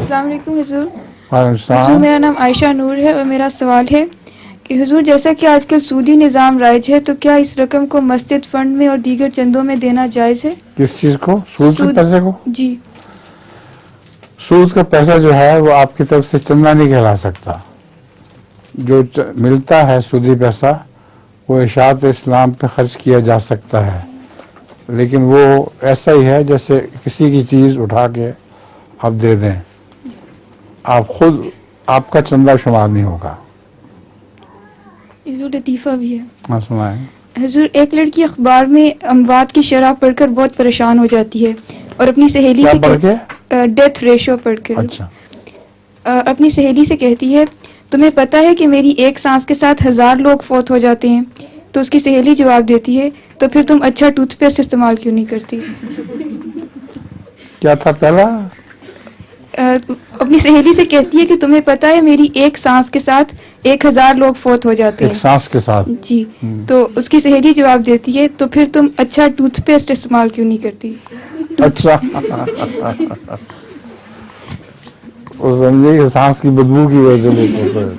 السلام علیکم حضور. وعلیکم السلام. حضور میرا نام عائشہ نور ہے اور میرا سوال ہے کہ حضور جیسا کہ آج کل سودی نظام رائج ہے تو کیا اس رقم کو مسجد فنڈ میں اور دیگر چندوں میں دینا جائز ہے؟ کس چیز کو؟ سود کے پیسے کو؟ جی. سود کا پیسہ جو ہے وہ آپ کی طرف سے چندہ نہیں کہلا سکتا. جو ملتا ہے سودی پیسہ وہ اشاعت اسلام پہ خرچ کیا جا سکتا ہے، لیکن وہ ایسا ہی ہے جیسے کسی کی چیز اٹھا کے آپ دے دیں، آپ کا چندہ شمار نہیں ہوگا. حضور لطیفہ بھی ہے. ہاں سنائیں. حضور ایک لڑکی اخبار میں اموات کی شرح پڑھ کر بہت پریشان ہو جاتی ہے اور اپنی سہیلی سے ڈیتھ ریشو پڑھ کر اپنی سہیلی سے کہتی ہے تمہیں پتہ ہے کہ میری ایک سانس کے ساتھ 1000 لوگ فوت ہو جاتے ہیں؟ تو اس کی سہیلی جواب دیتی ہے تو پھر تم اچھا ٹوتھ پیسٹ استعمال کیوں نہیں کرتی؟ کیا تھا پہلا؟ اپنی سہیلی سے کہتی ہے کہ تمہیں پتہ ہے میری ایک سانس کے ساتھ 1000 لوگ فوت ہو جاتے ہیں. ایک سانس کے ساتھ؟ جی. تو اس کی سہیلی جواب دیتی ہے تو پھر تم اچھا ٹوتھ پیسٹ استعمال کیوں نہیں کرتی؟ اچھا. وہ سمجھے کہ سانس کی بدبو کی وجہ سے وہ